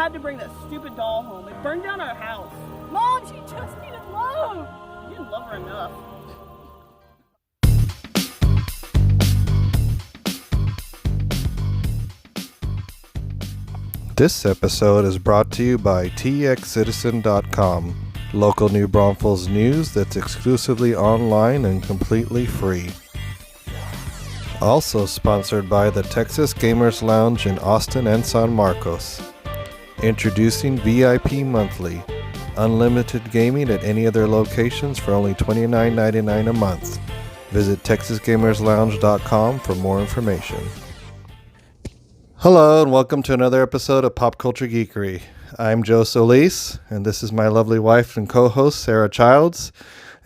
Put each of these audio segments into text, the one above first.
had to bring that stupid doll home. It burned down our house. Mom, she just needed love. You didn't love her enough. This episode is brought to you by txcitizen.com, local New Braunfels news that's exclusively online and completely free. Also sponsored by the Texas Gamers Lounge in Austin and San Marcos. Introducing VIP Monthly, unlimited gaming at any of their locations for only $29.99 a month. Visit texasgamerslounge.com for more information. Hello and welcome to another episode of Pop Culture Geekery. I'm Joe Solis, and this is my lovely wife and co-host Sarah Childs.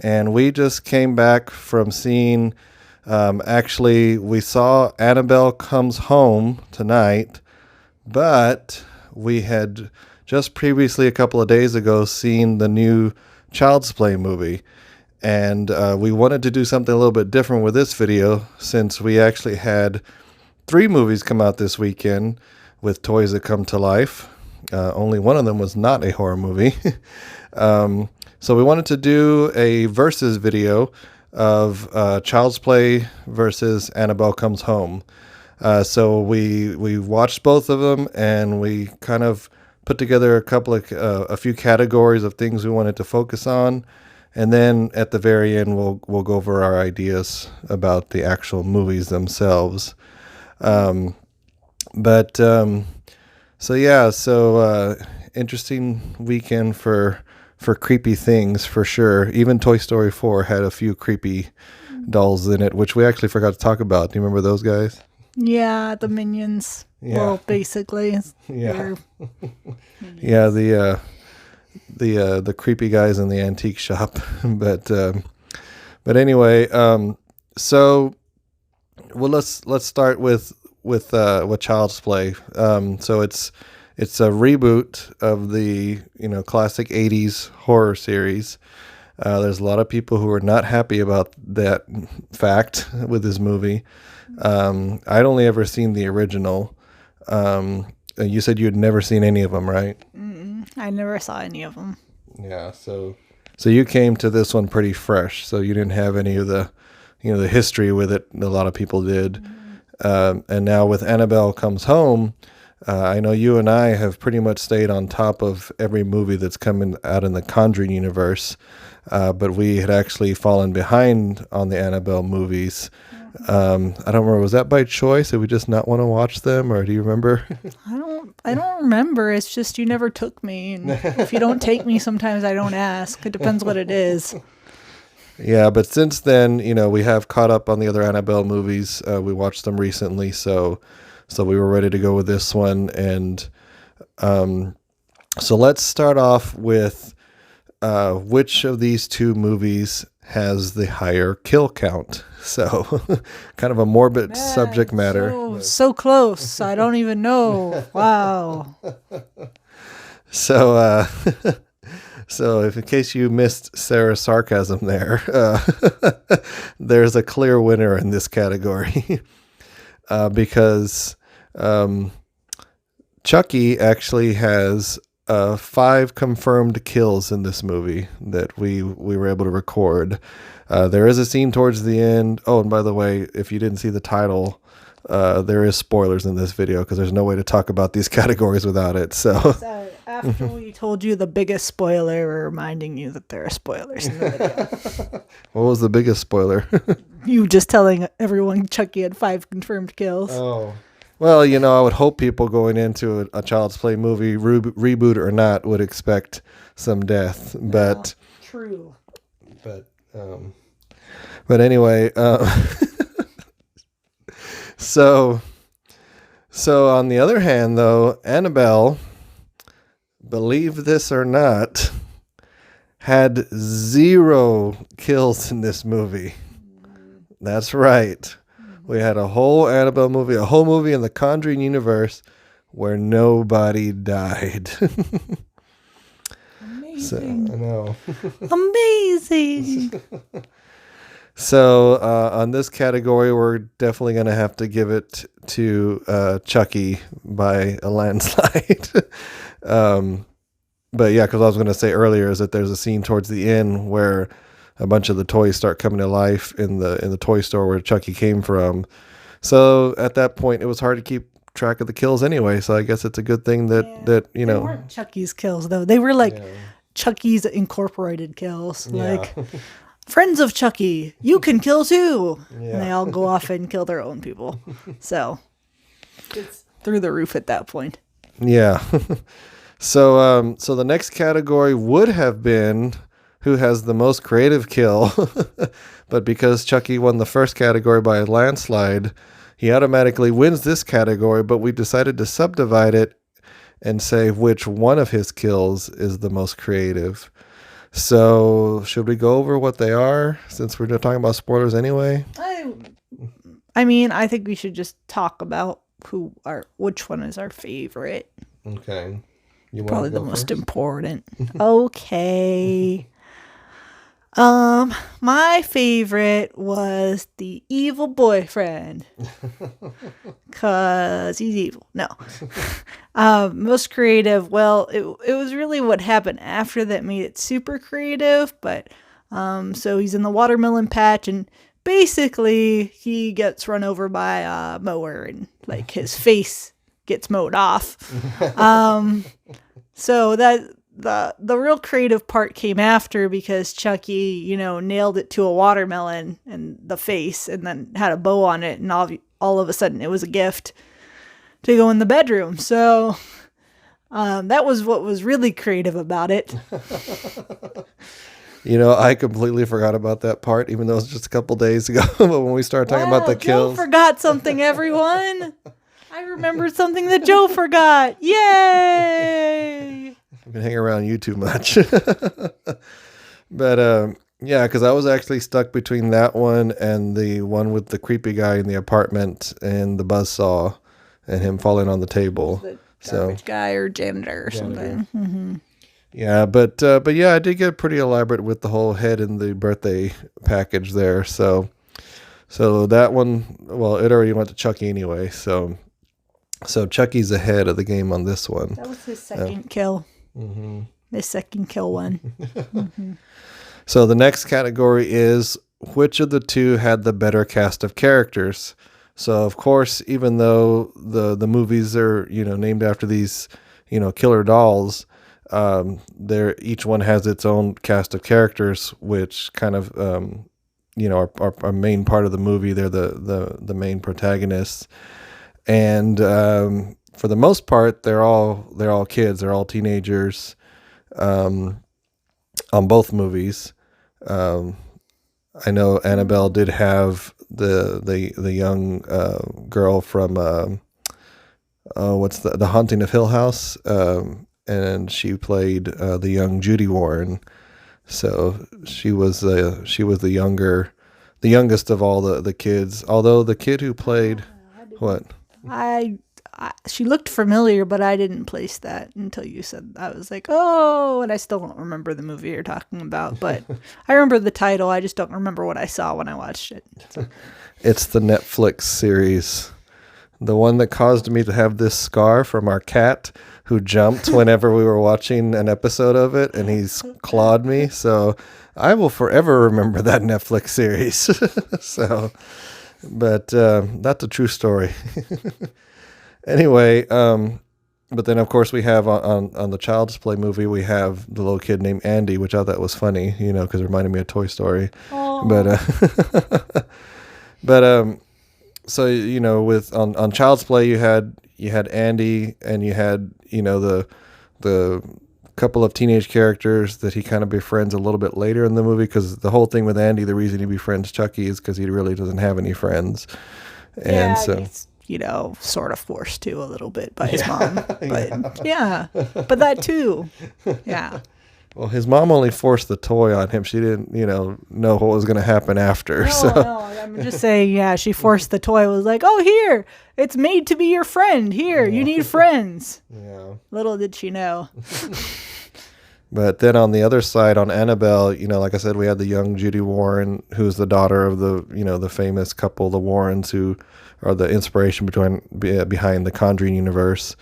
And we just came back from seeing, we saw Annabelle Comes Home tonight, but we had just previously a couple of days ago seen the new Child's Play movie. And we wanted to do something a little bit different with this video since we actually had 3 movies come out this weekend with toys that come to life. Only one of them was not a horror movie. So we wanted to do a versus video of Child's Play versus Annabelle Comes Home. So we watched both of them and we kind of put together a few categories of things we wanted to focus on. And then at the very end, we'll go over our ideas about the actual movies themselves. Interesting weekend for creepy things for sure. Even Toy Story 4 had a few creepy dolls in it, which we actually forgot to talk about. Do you remember those guys? Yeah, the Minions. Yeah. Well, basically. Yeah. Yeah, the creepy guys in the antique shop. But anyway, so let's start with Child's Play. So it's a reboot of the classic 80s horror series. There's a lot of people who are not happy about that fact with this movie. I'd only ever seen the original. You said you had never seen any of them, right? I never saw any of them. Yeah, so you came to this one pretty fresh, so you didn't have any of the the history with it. A lot of people did. And now with Annabelle Comes Home, I know you and I have pretty much stayed on top of every movie that's coming out in the Conjuring Universe, but we had actually fallen behind on the Annabelle movies. I don't remember, was that by choice? Did we just not want to watch them, or do you remember? I don't remember. It's just you never took me. And if you don't take me, sometimes I don't ask. It depends what it is. Yeah, but since then, we have caught up on the other Annabelle movies. We watched them recently, so we were ready to go with this one. And so let's start off with which of these 2 movies has the higher kill count. So kind of a morbid subject matter. So close. I don't even know. Wow. So if in case you missed Sarah's sarcasm there, there's a clear winner in this category because Chucky actually has 5 confirmed kills in this movie that we were able to record. There is a scene towards the end. Oh, and by the way, if you didn't see the title, there is spoilers in this video because there's no way to talk about these categories without it. So after we told you the biggest spoiler, we're reminding you that there are spoilers in the video. What was the biggest spoiler? You just telling everyone Chucky had 5 confirmed kills. Oh. Well, I would hope people going into a Child's Play movie, reboot or not, would expect some death. But true. But anyway, so on the other hand, though, Annabelle, believe this or not, had 0 kills in this movie. That's right. We had a whole Annabelle movie, a whole movie in the Conjuring Universe where nobody died. Amazing. So, I know. Amazing. So on this category, we're definitely going to have to give it to Chucky by a landslide. But yeah, because I was going to say earlier is that there's a scene towards the end where a bunch of the toys start coming to life in the toy store where Chucky came from. So at that point, it was hard to keep track of the kills anyway. So I guess it's a good thing that They weren't Chucky's kills though. They were like Chucky's incorporated kills. Like friends of Chucky, you can kill too. And they all go off and kill their own people. So it's through the roof at that point. Yeah. So the next category would have been who has the most creative kill, but because Chucky won the first category by a landslide, he automatically wins this category, but we decided to subdivide it and say which one of his kills is the most creative. So should we go over what they are since we're talking about spoilers anyway? I mean, I think we should just talk about which one is our favorite. Okay. Probably the most important. Okay. My favorite was the evil boyfriend. 'Cause he's evil. No. Most creative. Well, it was really what happened after that made it super creative. But, so he's in the watermelon patch and basically he gets run over by a mower and like his face gets mowed off. So that the real creative part came after because Chucky, nailed it to a watermelon and the face and then had a bow on it. And all of a sudden it was a gift to go in the bedroom. So that was what was really creative about it. I completely forgot about that part, even though it was just a couple days ago. But when we started talking about the kills. Joe forgot something, everyone. I remembered something that Joe forgot. Yay! I've been hanging around you too much. But yeah, because I was actually stuck between that one and the one with the creepy guy in the apartment and the buzzsaw and him falling on the table. The garbage guy or janitor or something. Mm-hmm. Yeah, but yeah, I did get pretty elaborate with the whole head and the birthday package there. So that one, well, it already went to Chucky anyway. So Chucky's ahead of the game on this one. That was his second kill. Mm-hmm. His second kill one. Mm-hmm. So the next category is which of the two had the better cast of characters. So of course, even though the movies are named after these killer dolls, each one has its own cast of characters, which kind of are main part of the movie. They're the main protagonists. And for the most part, they're all kids. They're all teenagers on both movies. I know Annabelle did have the young girl from what's the Haunting of Hill House, and she played the young Judy Warren. So she was the youngest of all the kids. Although the kid who played what? She looked familiar, but I didn't place that until you said that. I was like, oh, and I still don't remember the movie you're talking about, but I remember the title. I just don't remember what I saw when I watched it. So. It's the Netflix series, the one that caused me to have this scar from our cat who jumped whenever we were watching an episode of it, and he's clawed me. So I will forever remember that Netflix series. So, but that's a true story. Anyway, but then of course we have on the Child's Play movie, we have the little kid named Andy, which I thought was funny, because it reminded me of Toy Story. Aww. But so with on Child's Play you had Andy, and you had the couple of teenage characters that he kind of befriends a little bit later in the movie, because the whole thing with Andy, the reason he befriends Chucky is because he really doesn't have any friends, and he's, sort of forced to a little bit by his mom, but but that too, yeah. Well, his mom only forced the toy on him. She didn't, know what was going to happen after. No, I'm just saying, she forced the toy. It was like, oh, here, it's made to be your friend. Here, you need friends. Yeah. Little did she know. But then on the other side, on Annabelle, like I said, we had the young Judy Warren, who's the daughter of the famous couple, the Warrens, who are the inspiration behind the Conjuring Universe.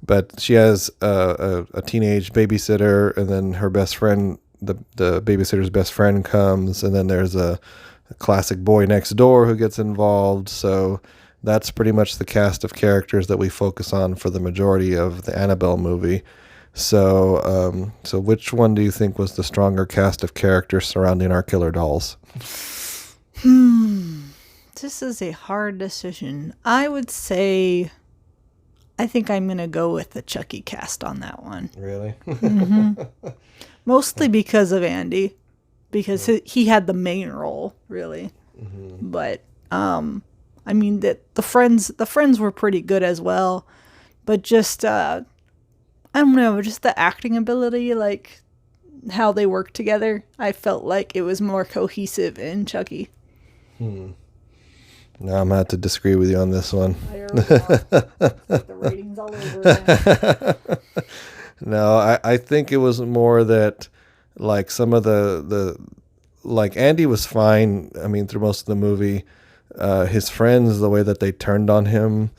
but she has a teenage babysitter, and then her best friend, the babysitter's best friend, comes, and then there's a classic boy next door who gets involved. So that's pretty much the cast of characters that we focus on for the majority of the Annabelle movie. So, so which one do you think was the stronger cast of characters surrounding our killer dolls? This is a hard decision. I would say, I think I'm going to go with the Chucky cast on that one. Really? Mostly because of Andy, because he had the main role, really. But, I mean, the friends were pretty good as well. But just, I don't know, just the acting ability, like how they work together, I felt like it was more cohesive in Chucky. No, I'm going to have to disagree with you on this one. The ratings all over again. No, I think it was more that, like, some of the like, Andy was fine, I mean, through most of the movie. His friends, the way that they turned on him,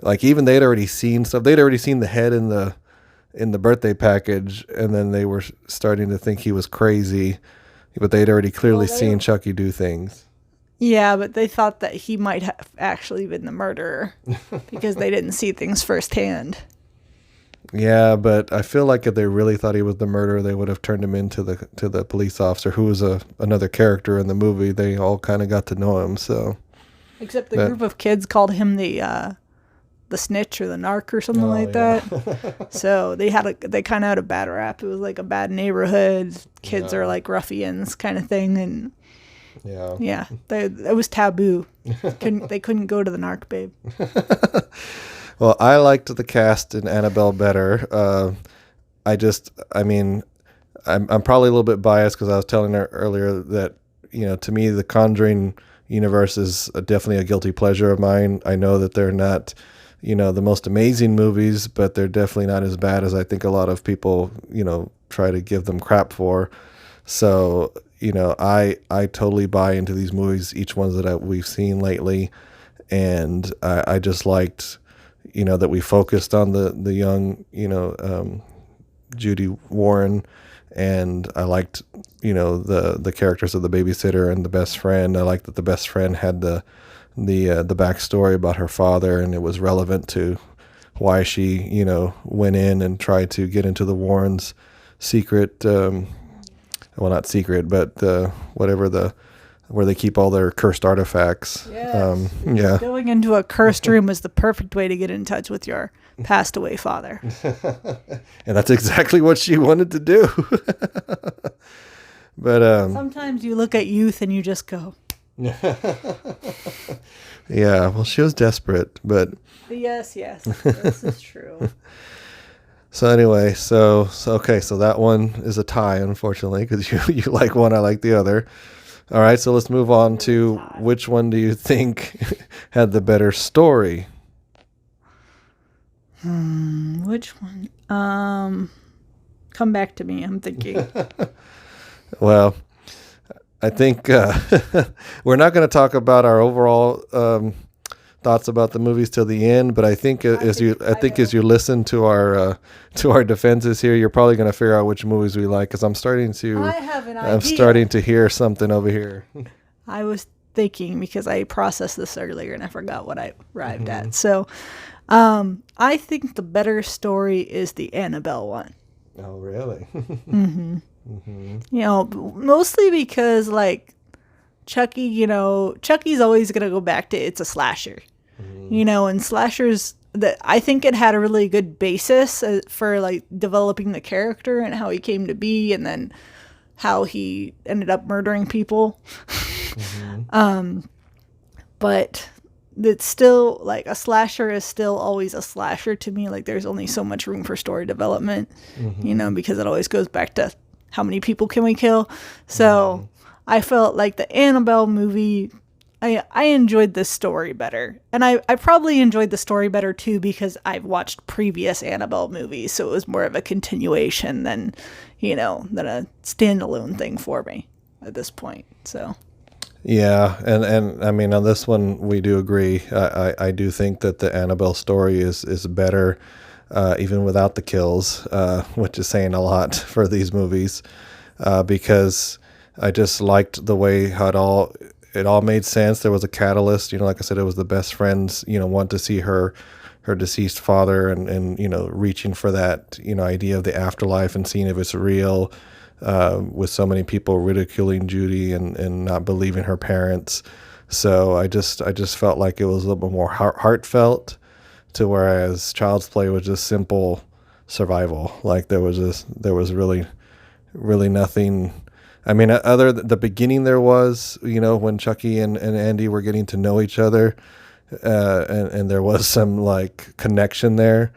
like, even they'd already seen stuff. They'd already seen the head in the birthday package, and then they were starting to think he was crazy, but they'd already clearly seen Chucky do things. Yeah, but they thought that he might have actually been the murderer because they didn't see things firsthand. Yeah, but I feel like if they really thought he was the murderer, they would have turned him into the police officer, who was another character in the movie. They all kind of got to know him, so. Except the group of kids called him the snitch or the narc or something like that. So they kind of had a bad rap. It was like a bad neighborhood. Kids are like ruffians kind of thing, and yeah, it was taboo. They couldn't go to the narc babe. Well, I liked the cast in Annabelle better. I mean, I'm probably a little bit biased because I was telling her earlier that, you know, to me, the Conjuring Universe is definitely a guilty pleasure of mine. I know that they're not, you know, the most amazing movies, but they're definitely not as bad as I think a lot of people, you know, try to give them crap for. So, you know, I totally buy into these movies, each ones that we've seen lately. And I just liked, you know, that we focused on the young, you know, Judy Warren. And I liked, you know, the characters of the babysitter and the best friend. I liked that the best friend had the backstory about her father, and it was relevant to why she, you know, went in and tried to get into the Warrens' secret, well, not secret, but where they keep all their cursed artifacts. Yes. Going into a cursed room is the perfect way to get in touch with your passed away father. And that's exactly what she wanted to do. But sometimes you look at youth and you just go. Yeah, well, she was desperate, but yes, this is true. So anyway, so okay, so that one is a tie, unfortunately, because you like one, I like the other. All right, so let's move on to which one do you think had the better story? Which one? Come back to me. I'm thinking. Well, I think we're not going to talk about our overall thoughts about the movies till the end, but I think as you listen to our defenses here, you're probably going to figure out which movies we like, because I'm starting to hear something over here. I was thinking, because I processed this earlier and I forgot what I arrived at. So, I think the better story is the Annabelle one. Oh, really? You know, mostly because, like, Chucky, you know, Chucky's always going to go back to it's a slasher. You know, and slashers, I think it had a really good basis for, like, developing the character and how he came to be, and then how he ended up murdering people. But it's still, like, a slasher is still always a slasher to me. Like, there's only so much room for story development, you know, because it always goes back to how many people can we kill. So I felt like the Annabelle movie, I enjoyed this story better. And I probably enjoyed the story better too because I've watched previous Annabelle movies, so it was more of a continuation than a standalone thing for me at this point. So yeah, and I mean, on this one we do agree. I do think that the Annabelle story is better. even without the kills, which is saying a lot for these movies, because I just liked the way how it all made sense. There was a catalyst, like I said, it was the best friends, want to see her deceased father and reaching for that, idea of the afterlife and seeing if it's real, with so many people ridiculing Judy and not believing her parents. So I just felt like it was a little bit more heartfelt, to whereas Child's Play was just simple survival. Like there was really, really nothing. I mean, other than the beginning, there was, when Chucky and Andy were getting to know each other, and there was some like connection there.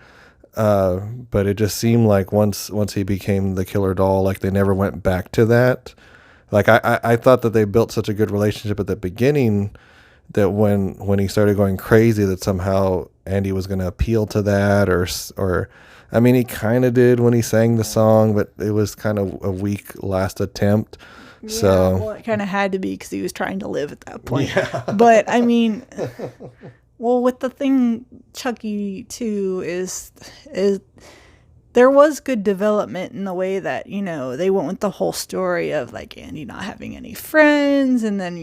But it just seemed like once he became the killer doll, like they never went back to that. Like I thought that they built such a good relationship at the beginning that when he started going crazy, that somehow Andy was going to appeal to that, or I mean, he kind of did when he sang the song, but it was kind of a weak last attempt. Yeah, So well, it kind of had to be because he was trying to live at that point. Yeah. But I mean, well, with the thing Chucky 2 is there was good development in the way that, they went with the whole story of like Andy not having any friends, and then,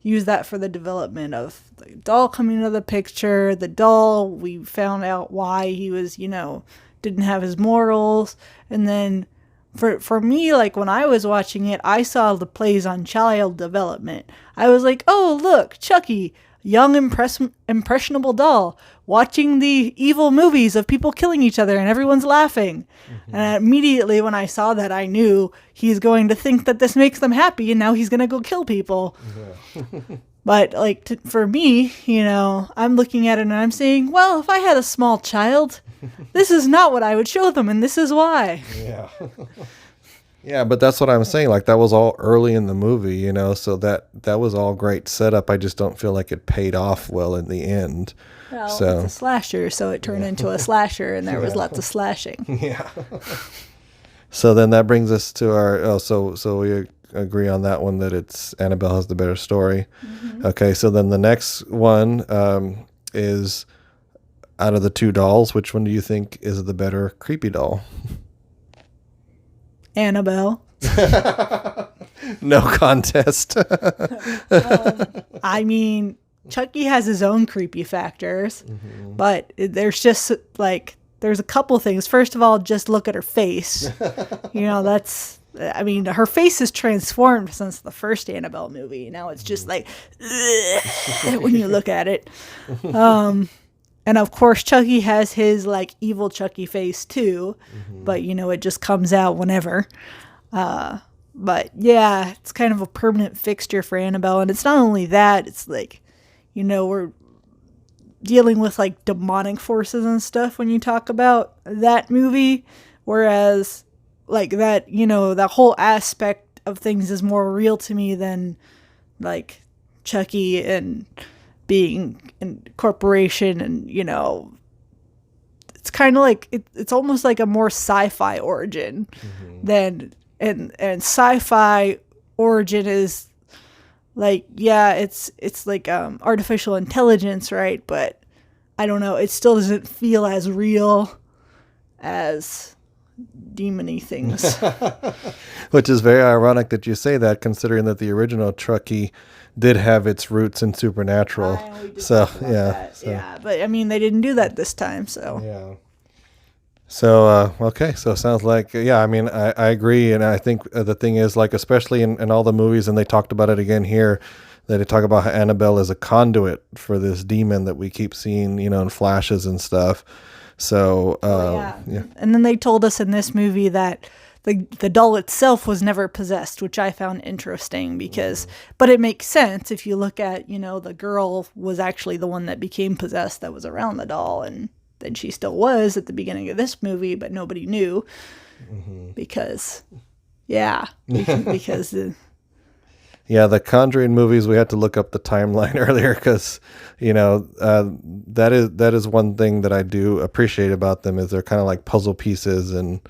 use that for the development of the doll coming into the picture. The doll, we found out why he was, didn't have his morals. And then for me, like when I was watching it, I saw the plays on child development. I was like, oh, look, Chucky, young, impressionable doll, watching the evil movies of people killing each other and everyone's laughing. Mm-hmm. And immediately when I saw that, I knew he's going to think that this makes them happy and now he's going to go kill people. Yeah. But like for me, I'm looking at it and I'm saying, well, if I had a small child, this is not what I would show them, and this is why. Yeah. Yeah, but that's what I'm saying. Like that was all early in the movie, so that was all great setup. I just don't feel like it paid off well in the end. Well, so it's a slasher, so it turned into a slasher, and there was lots of slashing. Yeah. So then that brings us to our. So we agree on that one, that it's Annabelle has the better story. Mm-hmm. Okay, so then the next one is, out of the two dolls, which one do you think is the better creepy doll? Annabelle. No contest. I mean, Chucky has his own creepy factors, mm-hmm. but there's just like, there's a couple things. First of all, just look at her face. Her face is transformed since the first Annabelle movie. Now it's just like, when you look at it. And of course, Chucky has his like evil Chucky face too, mm-hmm. but it just comes out whenever. But yeah, it's kind of a permanent fixture for Annabelle. And it's not only that, it's like, we're dealing with like demonic forces and stuff when you talk about that movie. Whereas like that, that whole aspect of things is more real to me than like Chucky and being in corporation, and it's kind of like it's almost like a more sci-fi origin, mm-hmm. than and sci-fi origin is like, yeah, it's like artificial intelligence, right? But I don't know, it still doesn't feel as real as demon-y things. Which is very ironic that you say that, considering that the original Chucky did have its roots in supernatural. So yeah, yeah, but I mean, they didn't do that this time. So yeah. So okay, so it sounds like, yeah, I mean, I agree, and I think the thing is, like, especially in all the movies, and they talked about it again here, that they talk about how Annabelle is a conduit for this demon that we keep seeing, in flashes and stuff. So yeah. And then they told us in this movie that the doll itself was never possessed, which I found interesting because, but it makes sense if you look at, the girl was actually the one that became possessed that was around the doll, and then she still was at the beginning of this movie, but nobody knew, mm-hmm. because the Conjuring movies, we had to look up the timeline earlier because, that is one thing that I do appreciate about them, is they're kind of like puzzle pieces, and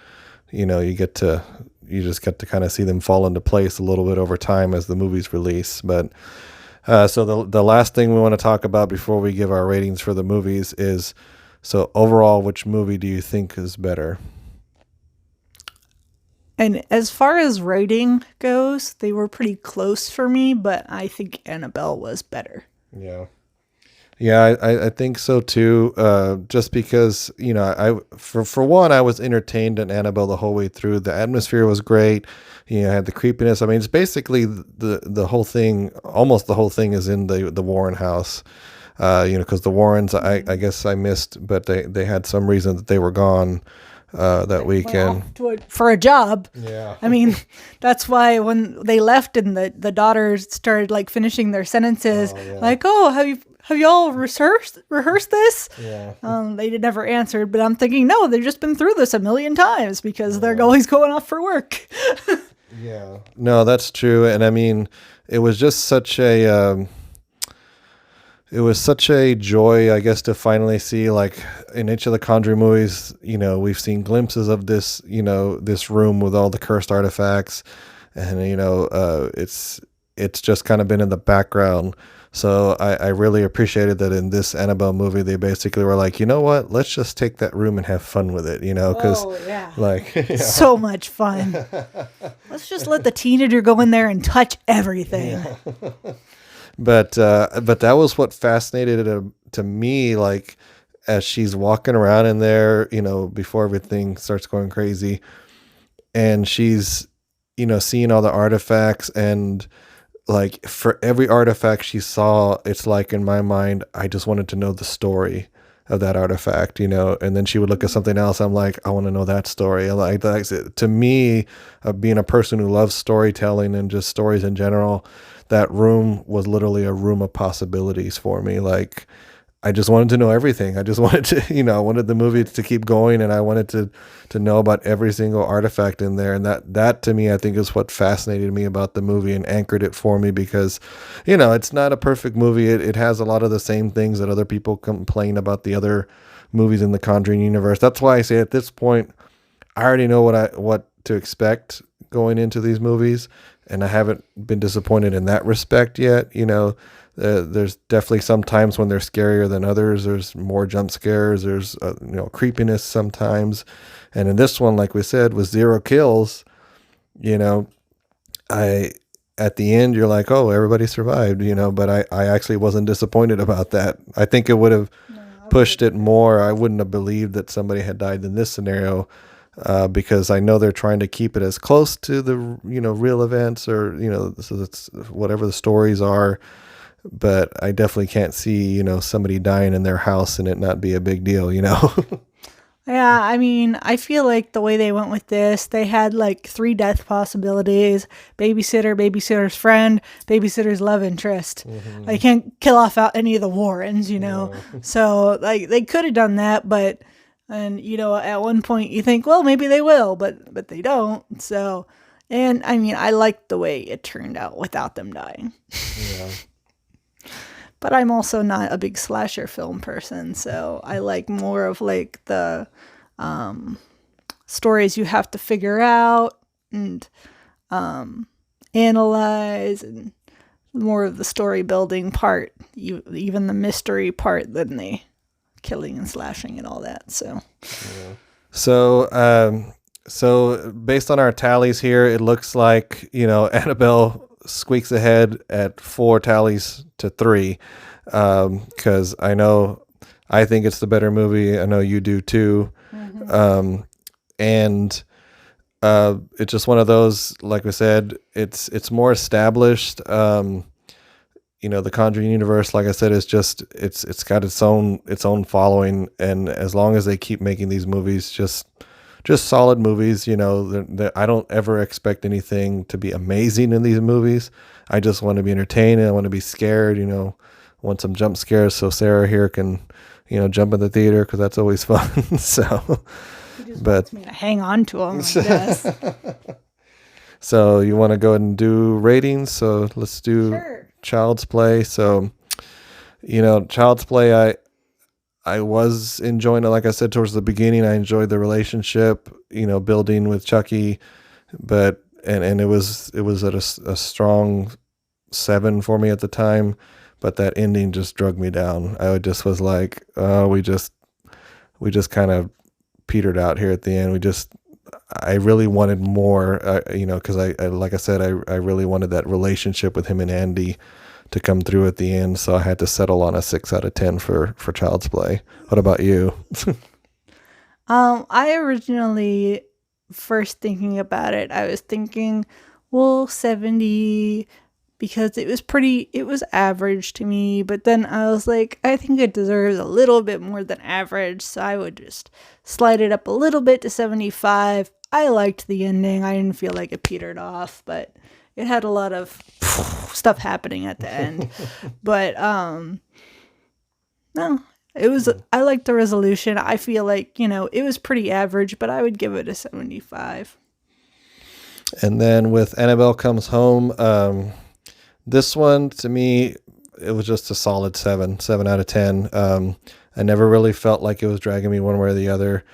you just get to kind of see them fall into place a little bit over time as the movies release. But so the last thing we want to talk about before we give our ratings for the movies is So overall, which movie do you think is better? And as far as writing goes, they were pretty close for me, but I think Annabelle was better. Yeah. Yeah, I think so too. Just because, for one, I was entertained in Annabelle the whole way through. The atmosphere was great. Had the creepiness. I mean, it's basically the whole thing. Almost the whole thing is in the Warren house. Because the Warrens, I guess I missed, but they had some reason that they were gone that weekend. For a job. Yeah. I mean, that's why when they left and the daughters started like finishing their sentences, like, oh, have you all rehearsed this? Yeah. They never answered, but I'm thinking, no, they've just been through this a million times because they're always going off for work. Yeah. No, that's true. And I mean, it was just such a joy, I guess, to finally see, like, in each of the Conjuring movies, we've seen glimpses of this, this room with all the cursed artifacts, and it's just kind of been in the background. So I really appreciated that in this Annabelle movie, they basically were like, you know what, let's just take that room and have fun with it, because so much fun. Let's just let the teenager go in there and touch everything. Yeah. But that was what fascinated it to me, like, as she's walking around in there, before everything starts going crazy, and she's, seeing all the artifacts, and like for every artifact she saw, it's like, in my mind, I just wanted to know the story of that artifact, and then she would look at something else. I'm like, I want to know that story. To me, being a person who loves storytelling and just stories in general, that room was literally a room of possibilities for me. Like, I just wanted to know everything. I just wanted to, I wanted the movie to keep going, and I wanted to know about every single artifact in there. And that to me, I think, is what fascinated me about the movie and anchored it for me, because, it's not a perfect movie. It has a lot of the same things that other people complain about the other movies in the Conjuring universe. That's why I say at this point, I already know what to expect going into these movies, and I haven't been disappointed in that respect yet. There's definitely some times when they're scarier than others. There's more jump scares. There's creepiness sometimes, and in this one, like we said, with 0 kills, at the end you're like, oh, everybody survived, but I actually wasn't disappointed about that. I think it would have pushed it more. I wouldn't have believed that somebody had died in this scenario. Because I know they're trying to keep it as close to the real events, or so that's whatever the stories are, but I definitely can't see somebody dying in their house and it not be a big deal. Yeah, I mean, I feel like the way they went with this, they had like 3 death possibilities: babysitter, babysitter's friend, babysitter's love interest. Mm-hmm. They can't kill off out any of the Warrens, So like they could have done that, but. And, at one point you think, well, maybe they will, but they don't. So, and I mean, I liked the way it turned out without them dying. Yeah. But I'm also not a big slasher film person. So I like more of like the stories you have to figure out and analyze, and more of the story building part, even the mystery part, than the killing and slashing and all that. So based on our tallies here, it looks like Annabelle squeaks ahead at 4 tallies to 3, because I think it's the better movie. I know you do too. Mm-hmm. And it's just one of those, like we said, it's more established. The Conjuring universe, like I said, is just it's got its own following, and as long as they keep making these movies, just solid movies, I don't ever expect anything to be amazing in these movies. I just want to be entertained, and I want to be scared. I want some jump scares, so Sarah here can jump in the theater, because that's always fun. So, he just wants me to hang on to him, I guess. So you want to go ahead and do ratings? So let's do. Sure. Child's Play. So, Child's Play, I was enjoying it. Like I said, towards the beginning, I enjoyed the relationship, building with Chucky, but, and it was at a strong 7 for me at the time, but that ending just drug me down. I just was like, we just we just kind of petered out here at the end. I really wanted more, because I like I said, I really wanted that relationship with him and Andy to come through at the end. So I had to settle on a 6 out of 10 for Child's Play. What about you? I originally, first thinking about it, I was thinking, well, 70, because it was average to me. But then I was like, I think it deserves a little bit more than average. So I would just slide it up a little bit to 75. I liked the ending. I didn't feel like it petered off, but it had a lot of stuff happening at the end. But no, I liked the resolution. I feel like, it was pretty average, but I would give it a 75. And then with Annabelle Comes Home, this one to me, it was just a solid 7 out of 10. I never really felt like it was dragging me one way or the other,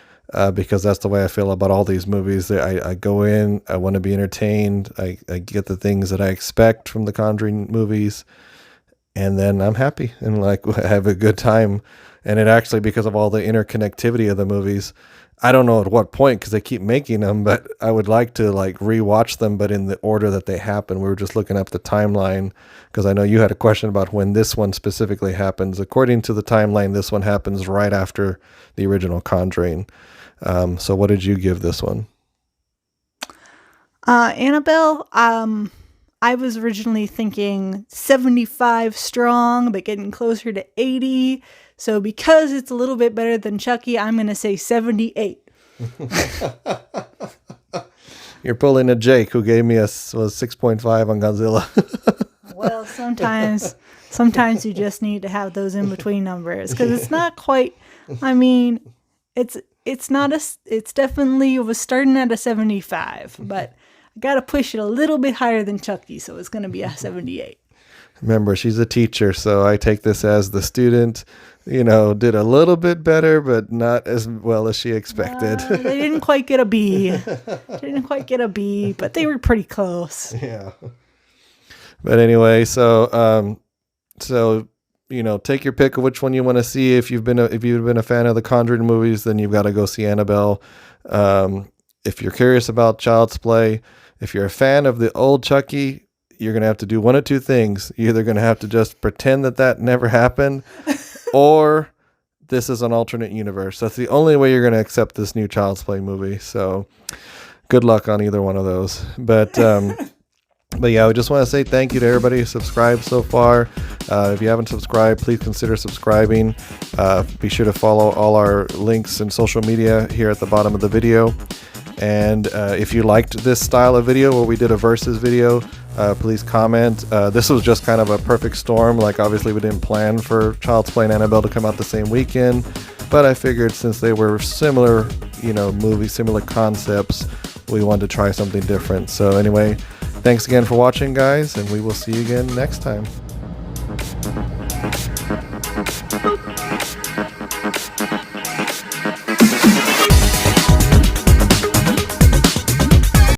because that's the way I feel about all these movies. I go in, I want to be entertained. I get the things that I expect from the Conjuring movies, and then I'm happy and like have a good time. And it actually, because of all the interconnectivity of the movies, I don't know at what point, because they keep making them, but I would like to like rewatch them, but in the order that they happen. We were just looking up the timeline, because I know you had a question about when this one specifically happens. According to the timeline, this one happens right after the original Conjuring. So what did you give this one? Annabelle, I was originally thinking 75 strong, but getting closer to 80. So because it's a little bit better than Chucky, I'm going to say 78. You're pulling a Jake, who gave me was 6.5 on Godzilla. Well, sometimes you just need to have those in between numbers, because it's not quite, it's definitely, it was starting at a 75, but I got to push it a little bit higher than Chucky. So it's going to be a 78. Remember, she's a teacher, so I take this as the student, did a little bit better, but not as well as she expected. They didn't quite get a B. But they were pretty close. Yeah. But anyway, so take your pick of which one you want to see. If you've been a fan of the Conjuring movies, then you've got to go see Annabelle. If you're curious about Child's Play, if you're a fan of the old Chucky, you're going to have to do one of two things. You're either going to have to just pretend that never happened, or this is an alternate universe. That's the only way you're going to accept this new Child's Play movie. So good luck on either one of those. But yeah, we just want to say thank you to everybody who subscribed so far. If you haven't subscribed, please consider subscribing. Be sure to follow all our links and social media here at the bottom of the video. And if you liked this style of video where we did a versus video, please comment. This was just kind of a perfect storm. Like, obviously we didn't plan for Child's Play and Annabelle to come out the same weekend, but I figured since they were similar, movies, similar concepts, we wanted to try something different. So anyway, thanks again for watching, guys, and we will see you again next time.